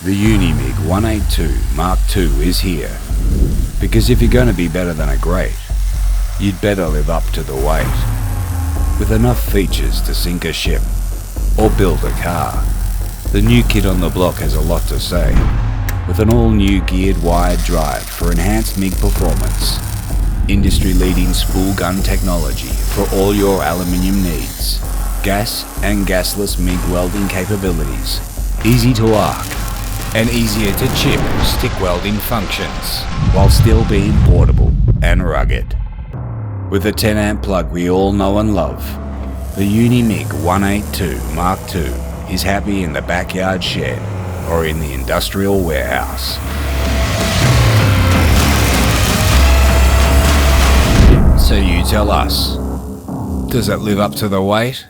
The Unimig 182 Mark II is here. Because if you're going to be better than a great, you'd better live up to the weight. With enough features to sink a ship or build a car, the new kid on the block has a lot to say. With an all-new geared wired drive for enhanced MIG performance, industry-leading spool gun technology for all your aluminium needs, gas and gasless MIG welding capabilities, easy to arc, and easier to chip stick welding functions, while still being portable and rugged. With the 10 amp plug we all know and love, the Unimig 182 Mark II is happy in the backyard shed or in the industrial warehouse. So you tell us, does it live up to the weight?